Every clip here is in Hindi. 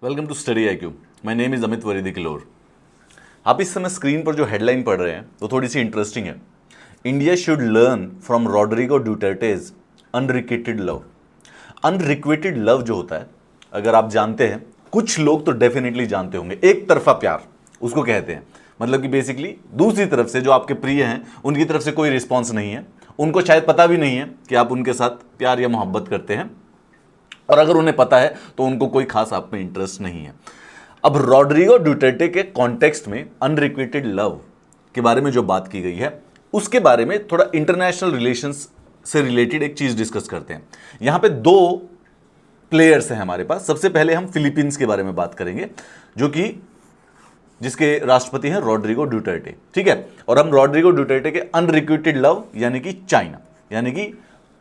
Welcome to study IQ। My name is Amit वरीदी किलोर। आप इस समय स्क्रीन पर जो हेडलाइन पढ़ रहे हैं वो थोड़ी सी इंटरेस्टिंग है। India should learn from Rodrigo Duterte's unrequited love. Unrequited love जो होता है, अगर आप जानते हैं, कुछ लोग तो डेफिनेटली जानते होंगे, एक तरफा प्यार उसको कहते हैं। मतलब कि बेसिकली दूसरी तरफ से जो आपके प्रिय हैं उनकी तरफ से कोई रिस्पॉन्स नहीं है, उनको शायद पता भी नहीं है कि आप उनके साथ प्यार या मोहब्बत करते हैं, और अगर उन्हें पता है तो उनको कोई खास आप में इंटरेस्ट नहीं है। अब रॉड्रिगो डुटेर्टे के कॉन्टेक्स्ट में अनरिक्वेटेड लव के बारे में जो बात की गई है उसके बारे में थोड़ा इंटरनेशनल रिलेशंस से रिलेटेड एक चीज डिस्कस करते हैं। यहां पे दो प्लेयर्स हैं हमारे पास। सबसे पहले हम फिलीपींस के बारे में बात करेंगे, जो कि जिसके राष्ट्रपति हैं रॉड्रिगो डुटेर्टे, ठीक है। और हम रॉड्रिगो डुटेर्टे के अनरिक्वेटेड लव यानी कि चाइना, यानी कि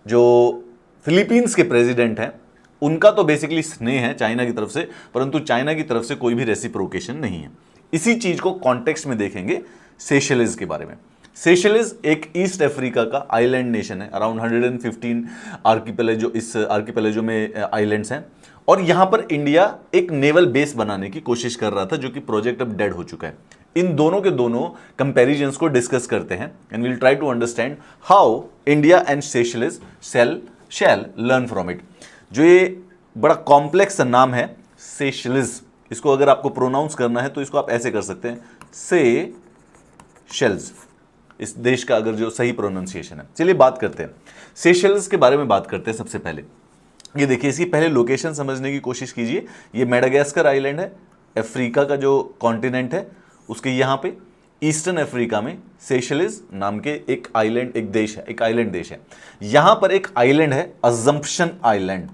जो फिलीपींस के प्रेसिडेंट हैं उनका तो बेसिकली स्नेह है चाइना की तरफ से, परंतु चाइना की तरफ से कोई भी रेसिप्रोकेशन नहीं है। इसी चीज को कॉन्टेक्स्ट में देखेंगे सेशेल्स के बारे में। सेशेल्स एक ईस्ट अफ्रीका का आइलैंड नेशन है। अराउंड 115 आर्किपेलागो, इस आर्किपेलागो में आइलैंड्स हैं, और यहां पर इंडिया एक नेवल बेस बनाने की कोशिश कर रहा था, जो कि प्रोजेक्ट अब डेड हो चुका है। इन दोनों के दोनों कंपैरिजंस को डिस्कस करते हैं and will try to understand how India and Seychelles shall learn from it. जो ये बड़ा कॉम्प्लेक्स नाम है सेशेल्स, इसको अगर आपको प्रोनाउंस करना है तो इसको आप ऐसे कर सकते हैं, सेशेल्स, इस देश का अगर जो सही प्रोनाउंसिएशन है। चलिए बात करते हैं सेशेल्स के बारे में। बात करते हैं सबसे पहले, ये देखिए, इसकी पहले लोकेशन समझने की कोशिश कीजिए। ये मेडागास्कर आइलैंड है, अफ्रीका का जो कॉन्टिनेंट है उसके यहाँ पे ईस्टर्न अफ्रीका में सेशेल्स नाम के एक आइलैंड, एक देश है, एक आइलैंड देश है। यहां पर एक आइलैंड है अजम्पशन आइलैंड।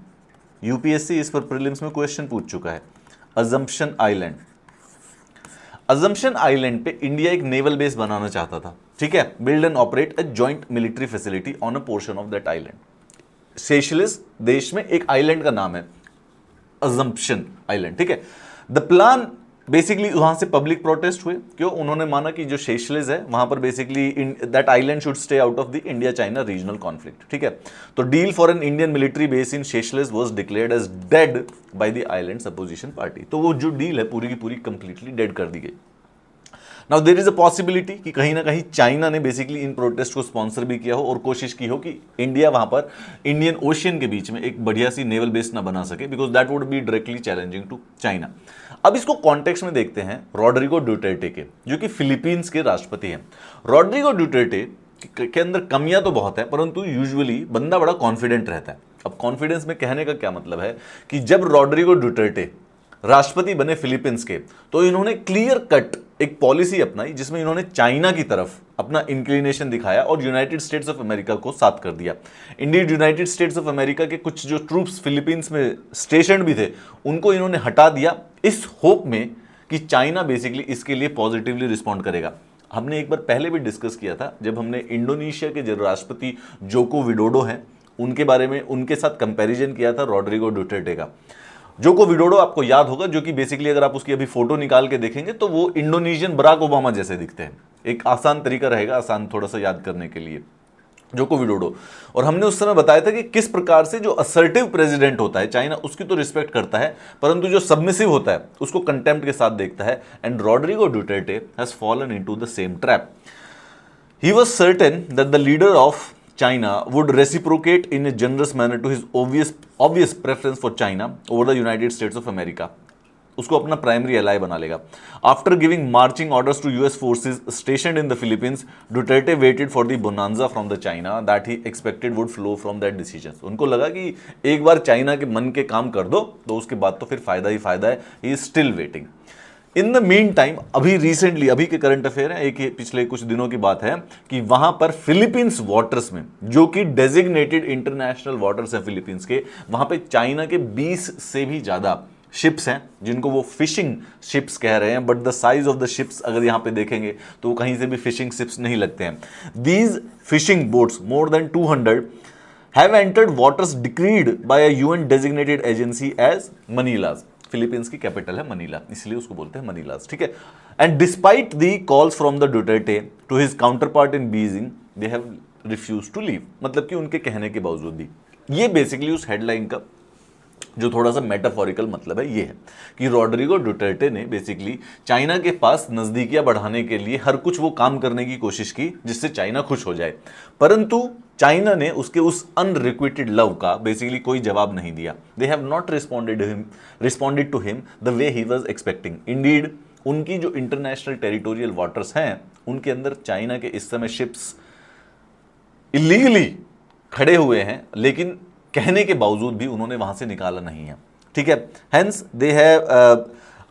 यूपीएससी इस पर प्रीलिम्स में क्वेश्चन पूछ चुका है। अजम्पशन आइलैंड, अजम्पशन आइलैंड पे इंडिया एक नेवल बेस बनाना चाहता था, ठीक है। Build and operate a joint military facility on a portion of that island. Seychelles देश में एक आइलैंड का नाम है अजम्पशन आइलैंड, ठीक है। द प्लान बेसिकली वहां से पब्लिक प्रोटेस्ट हुए, क्यों? उन्होंने माना कि जो सेशेल्स है वहां पर basically that island should stay out of the India China regional conflict, ठीक है। तो deal for an Indian military base in Seychelles was declared as dead by the islands opposition party. तो वो जो डील है पूरी की पूरी कंप्लीटली डेड कर दी गई। Now there is a possibility कि कहीं ना कहीं चाइना ने बेसिकली इन प्रोटेस्ट को स्पॉन्सर भी किया हो और कोशिश की हो कि इंडिया वहां पर इंडियन ओशियन के बीच में एक बढ़िया सी नेवल बेस ना बना सके, because that would be directly challenging to China. अब इसको कॉन्टेक्स्ट में देखते हैं रॉड्रिगो डुटेर्टे के, जो कि फिलीपींस के राष्ट्रपति हैं। रॉड्रिगो डुटेर्टे के अंदर कमियां तो बहुत है, परंतु यूजुअली बंदा बड़ा कॉन्फिडेंट रहता है। अब कॉन्फिडेंस में कहने का क्या मतलब है कि जब रॉड्रिगो डुटेर्टे राष्ट्रपति बने फिलीपींस के, तो इन्होंने क्लियर कट एक पॉलिसी अपनाई जिसमें इन्होंने चाइना की तरफ अपना इंक्लिनेशन दिखाया और यूनाइटेड स्टेट्स ऑफ अमेरिका को साथ कर दिया। Indeed United states of America के कुछ जो ट्रूप्स फिलीपींस में स्टेशन भी थे उनको इन्होंने हटा दिया, इस होप में कि चाइना बेसिकली इसके लिए पॉजिटिवली रिस्पॉन्ड करेगा। हमने एक बार पहले भी डिस्कस किया था जब हमने इंडोनेशिया के जो राष्ट्रपति जोको विडोडो हैं उनके बारे में, उनके साथ कंपैरिजन किया था रॉड्रिगो डुटेर्टे का। जोको विडोडो आपको याद होगा, जो कि बेसिकली अगर आप उसकी अभी फोटो निकाल के देखेंगे तो वो इंडोनेशियन बराक ओबामा जैसे दिखते हैं। एक आसान तरीका रहेगा, आसान थोड़ा सा याद करने के लिए, जोको विडोडो। और हमने उस समय बताया था कि किस प्रकार से जो असर्टिव प्रेसिडेंट होता है चाइना उसकी तो रिस्पेक्ट करता है, परंतु जो सबमिसिव होता है उसको कंटेम्प्ट के साथ देखता है। And Rodrigo Duterte has fallen into the same trap. He was certain that the leader of China would reciprocate in a generous manner to his obvious preference for China over the United States of America. उसको अपना प्राइमरी एलाई बना लेगा। After giving marching orders to US forces stationed in the Philippines, Duterte waited for the bonanza from the China that he expected would flow from that decision. उनको लगा कि एक बार चाइना के मन के काम कर दो तो उसके बाद तो फिर फायदा ही फायदा है। He is still waiting. In the mean time, अभी रिसेंटली, अभी के करंट अफेयर है, एक पिछले कुछ दिनों की बात है कि वहां पर फिलीपींस वाटर्स में, जो कि डेजिग्नेटेड इंटरनेशनल वाटर्स है फिलीपींस के, वहां पे चाइना के 20 से भी ज्यादा शिप्स हैं जिनको वो फिशिंग शिप्स कह रहे हैं, but the size of the ships अगर यहां पे देखेंगे तो कहीं से भी फिशिंग शिप्स नहीं लगते हैं। These fishing boats, more than 200, have entered waters decreed by a UN designated agency as Manila's. Philippines की कैपिटल है मनीला, इसलिए उसको बोलते हैं मनीलाज, ठीक है। And despite the calls from the Duterte to his counterpart in Beijing, they have refuse to leave. मतलब कि उनके कहने के बावजूद भी। ये बेसिकली उस हेडलाइन का जो थोड़ा सा मेटाफोरिकल मतलब है ये है कि रोड्रिगो डुटेर्टे ने बेसिकली चाइना के पास नजदीकियां बढ़ाने के लिए हर कुछ वो काम करने की कोशिश की जिससे चाइना खुश हो जाए, परंतु चाइना ने उसके उस अनरिक्विटेड लव का बेसिकली कोई जवाब नहीं दिया। They have not responded to him the way he was expecting. Indeed उनकी जो इंटरनेशनल टेरिटोरियल वाटर्स हैं उनके अंदर चाइना के इस समय शिप्स इलीगली खड़े हुए हैं, लेकिन कहने के बावजूद भी उन्होंने वहां से निकाला नहीं है। ठीक है, हेंस दे हैव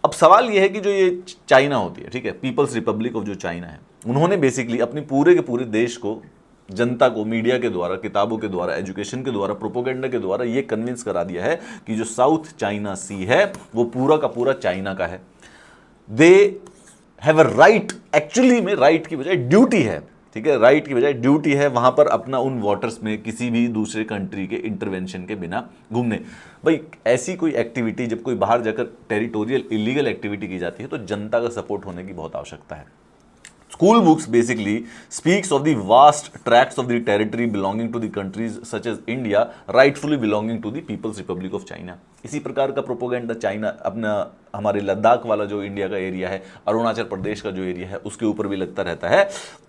अब सवाल यह है कि जो ये चाइना होती है, ठीक है, पीपल्स रिपब्लिक ऑफ जो चाइना है, उन्होंने बेसिकली अपनी पूरे के पूरे देश को, जनता को मीडिया के द्वारा, किताबों के द्वारा, एजुकेशन के द्वारा, प्रोपोगेंडा के द्वारा ये कन्विंस करा दिया है कि जो साउथ चाइना सी है वो पूरा का पूरा चाइना का है। They have a right, actually में राइट की बजाय ड्यूटी है, ठीक है, राइट की बजाय ड्यूटी है वहां पर अपना उन वाटर्स में किसी भी दूसरे कंट्री के इंटरवेंशन के बिना घूमने। भाई ऐसी कोई एक्टिविटी जब कोई बाहर जाकर टेरिटोरियल इलीगल एक्टिविटी की जाती है तो जनता का सपोर्ट होने की बहुत आवश्यकता है। School books basically speaks of the vast tracts of the territory belonging to the countries such as India rightfully belonging to the People's Republic of China। इसी प्रकार का प्रोपोगेंडा चाइना अपना हमारे लद्दाख वाला जो इंडिया का एरिया है, अरुणाचल प्रदेश का जो एरिया है उसके ऊपर भी लगता रहता है,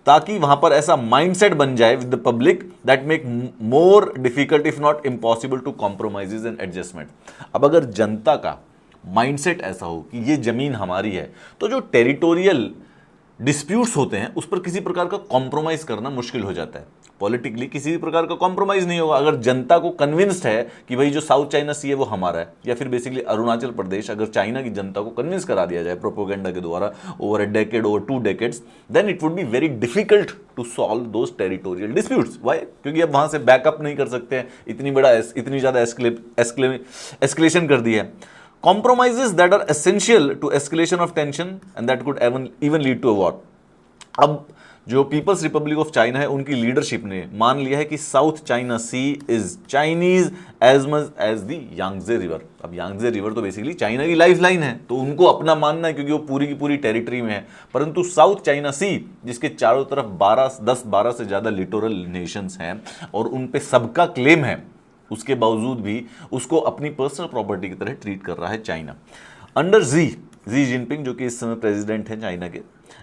ताकि वहां पर ऐसा माइंडसेट बन जाए with the public that make more difficult if not impossible to compromises and adjustment. अब अगर जनता का माइंडसेट ऐसा हो कि ये जमीन हमारी है तो जो टेरिटोरियल डिस्प्यूट्स होते हैं उस पर किसी प्रकार का कॉम्प्रोमाइज करना मुश्किल हो जाता है। पॉलिटिकली किसी भी प्रकार का कॉम्प्रोमाइज नहीं होगा अगर जनता को कन्विंस्ड है कि भाई जो साउथ चाइना सी है वो हमारा है, या फिर बेसिकली अरुणाचल प्रदेश, अगर चाइना की जनता को कन्विंस करा दिया जाए प्रोपोगेंडा के द्वारा over a decade, over 2 decades, then it would be very difficult to solve those territorial disputes. Why? क्योंकि अब वहां से बैकअप नहीं कर सकते हैं, इतनी ज्यादा एस्केलेशन कर दी है। Compromises that are essential to escalation of tension and that could even lead to a war। अब जो पीपल्स रिपब्लिक ऑफ चाइना है उनकी लीडरशिप ने मान लिया है कि South China Sea is Chinese as much as the Yangtze River. अब यांगजे रिवर तो बेसिकली चाइना की लाइफ लाइन है, तो उनको अपना मानना है क्योंकि वो पूरी की पूरी टेरिटरी में है, परंतु साउथ चाइना सी जिसके चारों तरफ 10-12 से ज्यादा लिटोरल नेशंस हैं और उन पे सबका क्लेम है, उसके बावजूद भी उसको अपनी पर्सनल प्रॉपर्टी की तरह ट्रीट कर रहा है चाइना। अंडर जी जिनपिंग जो कि इस समय प्रेसिडेंट हैं चाइना के,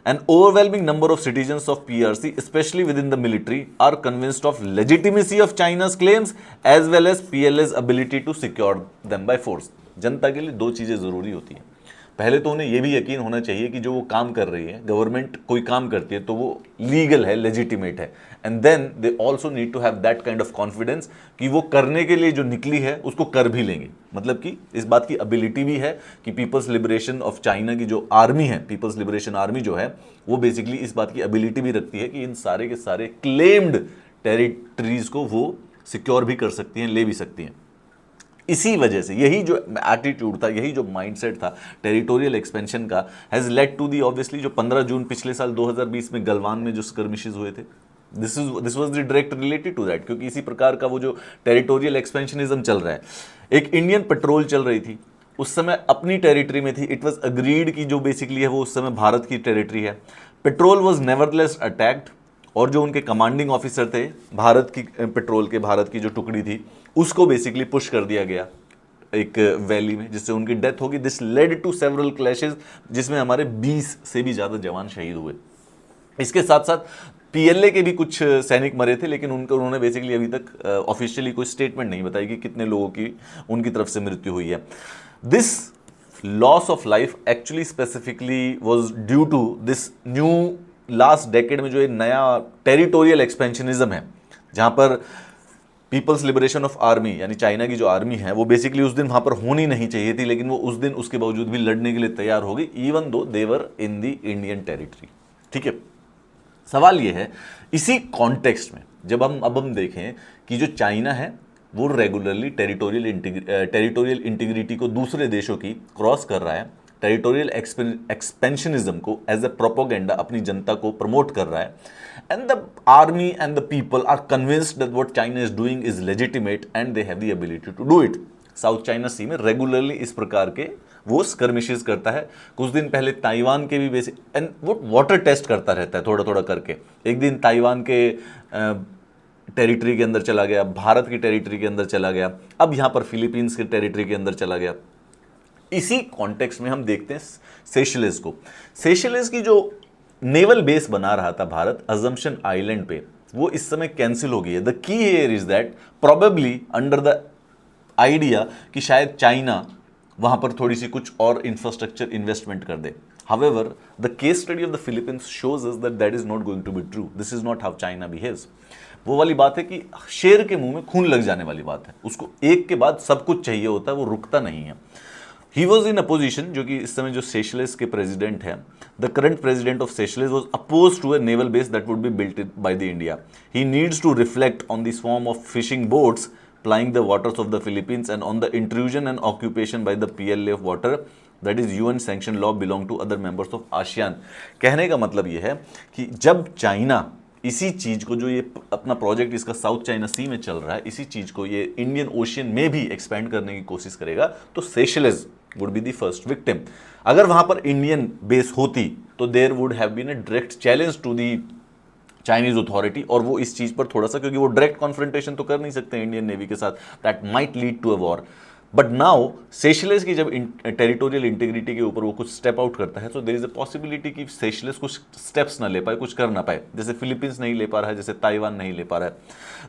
an overwhelming number of citizens of PRC specially within the military are convinced of legitimacy of China's claims as well as PLA's ability to secure them by force. जनता के लिए 2 चीजें जरूरी होती हैं। पहले तो उन्हें यह भी यकीन होना चाहिए कि जो वो काम कर रही है, गवर्नमेंट कोई काम करती है तो वो लीगल है, लेजिटिमेट है, and then they also need to have that kind of confidence कि वो करने के लिए जो निकली है उसको कर भी लेंगे। मतलब कि इस बात की एबिलिटी भी है कि पीपल्स लिबरेशन ऑफ चाइना की जो आर्मी है, पीपल्स लिबरेशन आर्मी जो है, वो बेसिकली इस बात की एबिलिटी भी रखती है कि इन सारे के सारे क्लेम्ड टेरिटरीज को वो सिक्योर भी कर सकती हैं, ले भी सकती हैं। इसी वजह से यही जो एटीट्यूड था, यही जो माइंडसेट था टेरिटोरियल एक्सपेंशन का, has led to the obviously जो 15 जून पिछले साल 2020 में गलवान में जो स्कर्मिशेस हुए थे, this was the direct related to that, क्योंकि इसी प्रकार का वो जो टेरिटोरियल एक्सपेंशनिज्म चल रहा है। एक इंडियन पेट्रोल चल रही थी, उस समय अपनी टेरिटरी में थी, इट वाज अग्रीड की जो बेसिकली है वो उस समय भारत की टेरिटरी है। पेट्रोल वाज नेवरदलेस अटैक्ड, और जो उनके कमांडिंग ऑफिसर थे भारत की पेट्रोल के, भारत की जो टुकड़ी थी उसको बेसिकली पुश कर दिया गया एक वैली में, जिससे उनकी डेथ होगी। This led to several clashes जिसमें हमारे 20 से भी ज्यादा जवान शहीद हुए। इसके साथ साथ पीएलए के भी कुछ सैनिक मरे थे, लेकिन उन्होंने बेसिकली अभी तक ऑफिशियली कोई स्टेटमेंट नहीं बताई कि कितने लोगों की उनकी तरफ से मृत्यु हुई है। This loss of life actually specifically was due to this new last decade में जो एक नया टेरिटोरियल एक्सपेंशनिज्म है, जहां पर पीपल्स लिबरेशन ऑफ आर्मी यानी चाइना की जो आर्मी है वो बेसिकली उस दिन वहां पर होनी नहीं चाहिए थी, लेकिन वो उस दिन उसके बावजूद भी लड़ने के लिए तैयार हो गई, इवन दो दे वर इन दी इंडियन टेरिटरी। ठीक है, सवाल ये है इसी कॉन्टेक्स्ट में जब हम देखें कि जो चाइना है वो रेगुलरली टेरिटोरियल इंटीग्रिटी को दूसरे देशों की क्रॉस कर रहा है, टेरिटोरियल एक्सपेंशनिज्म को एज ए प्रोपोगेंडा अपनी जनता को प्रमोट कर रहा है, and the army and the people are convinced that what China is doing is legitimate and they have the ability to do it. South China Sea में रेगुलरली इस प्रकार के वो स्कर्मिशेस करता है। कुछ दिन पहले ताइवान के भी बेसिक एंड वो वाटर टेस्ट करता रहता है थोड़ा थोड़ा करके। एक दिन ताइवान के टेरिटरी के अंदर चला गया, भारत की टेरिटरी के अंदर चला गया, अब यहां पर फिलीपींस के टेरिटरी के अंदर चला गया। इसी कॉन्टेक्स्ट में हम देखते हैं सेशेल्स को। सेशेल्स की जो नेवल बेस बना रहा था भारत अजम्पशन आइलैंड पे, वो इस समय कैंसिल हो गई है। The key here is that probably under the idea कि शायद चाइना वहां पर थोड़ी सी कुछ और इंफ्रास्ट्रक्चर इन्वेस्टमेंट कर दे। However, the case study of the Philippines shows us that that is not going to be true. This is not how China behaves. वो वाली बात है कि शेर के मुंह में खून लग जाने वाली बात है, उसको एक के बाद सब कुछ चाहिए होता है, वो रुकता नहीं है। He was in a position, जो कि इस समय जो सेशेल्स के प्रेसिडेंट हैं, the current president of Seychelles was opposed to a naval base that would be built by the India. He needs to reflect on the swarm of fishing boats plying the waters of the Philippines and on the intrusion and occupation by the PLA of water that is UN sanctioned law belong to other members of ASEAN. कहने का मतलब ये है कि जब चाइना इसी चीज को, जो ये अपना प्रोजेक्ट इसका साउथ चाइना सी में चल रहा है, इसी चीज को ये इंडियन ओशियन में भी एक्सपेंड करने की कोशिश करेगा, तो Seychelles would be the first victim. अगर वहां पर इंडियन बेस होती तो there would have been a direct challenge to the Chinese authority, और वो इस चीज पर थोड़ा सा, क्योंकि वो डायरेक्ट कॉन्फ्रंटेशन तो कर नहीं सकते इंडियन नेवी के साथ, that might lead to a war. But now Seychelles की जब टेरिटोरियल इंटीग्रिटी के ऊपर वो कुछ स्टेप आउट करता है, तो देयर इज अ पॉसिबिलिटी कि सेशेल्स कुछ स्टेप्स ना ले पाए, कुछ कर ना पाए, जैसे फिलीपींस नहीं ले पा रहा है, जैसे ताइवान नहीं ले पा रहा है।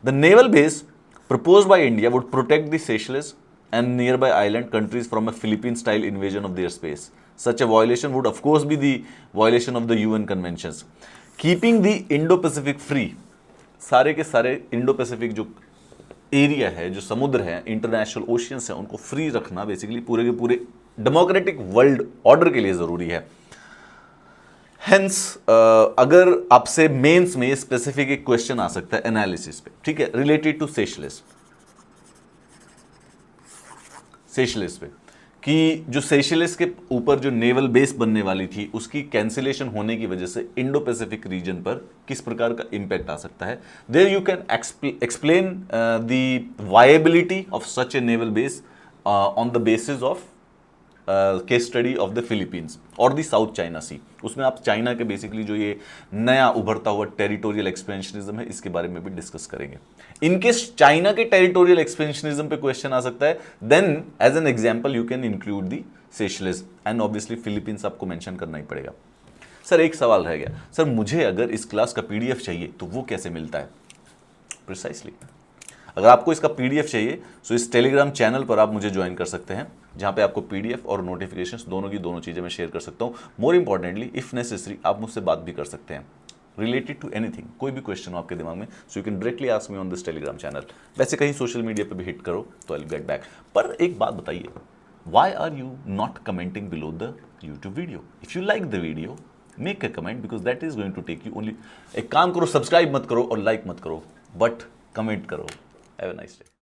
The naval base proposed by India would protect the Seychelles and nearby island countries from a Philippine-style invasion of their space. Such a violation would of course be the violation of the UN conventions. Keeping the Indo-Pacific free, सारे के सारे इंडो-पैसिफिक जो एरिया है, जो समुद्र है, इंटरनेशनल ओशियंस है, उनको फ्री रखना बेसिकली पूरे के पूरे डेमोक्रेटिक वर्ल्ड ऑर्डर के लिए जरूरी है। हेंस अगर आपसे मेंस में स्पेसिफिक एक क्वेश्चन आ सकता है एनालिसिस पे, ठीक है, रिलेटेड टू सेशेल्स पे, कि जो सेशेल्स के ऊपर जो नेवल बेस बनने वाली थी उसकी कैंसिलेशन होने की वजह से इंडो पैसिफिक रीजन पर किस प्रकार का इंपैक्ट आ सकता है। There you can explain the viability of such a naval base on the basis of case study of the Philippines और द साउथ चाइना सी। उसमें आप चाइना के बेसिकली जो ये नया उभरता हुआ टेरिटोरियल एक्सपेंशनिज्म है, इसके बारे में भी डिस्कस करेंगे। इनकेस चाइना के टेरिटोरियल एक्सपेंशनिज्म पे क्वेश्चन आ सकता है, then as an example you can include the Seychelles and obviously Philippines आपको मेंशन करना ही पड़ेगा। सर एक सवाल रह गया, सर मुझे अगर इस क्लास का पीडीएफ चाहिए तो वो कैसे मिलता है? प्रिसाइसली, अगर आपको इसका पीडीएफ चाहिए तो इस टेलीग्राम चैनल पर आप मुझे ज्वाइन कर सकते हैं, जहां पे आपको पीडीएफ और नोटिफिकेशंस दोनों की दोनों चीजें मैं शेयर कर सकता हूं। मोर इंपॉर्टेंटली इफ नेसेसरी आप मुझसे बात भी कर सकते हैं रिलेटेड टू एनीथिंग, कोई भी क्वेश्चन हो आपके दिमाग में, so you can directly ask me on this Telegram channel. वैसे कहीं सोशल मीडिया पे भी हिट करो तो आई विल गेट बैक। पर एक बात बताइए, why are you not commenting below the YouTube video? If you like the video make a comment, because that is going to take you only. एक काम करो, सब्सक्राइब मत करो और लाइक मत करो, बट कमेंट करो। Have a nice day.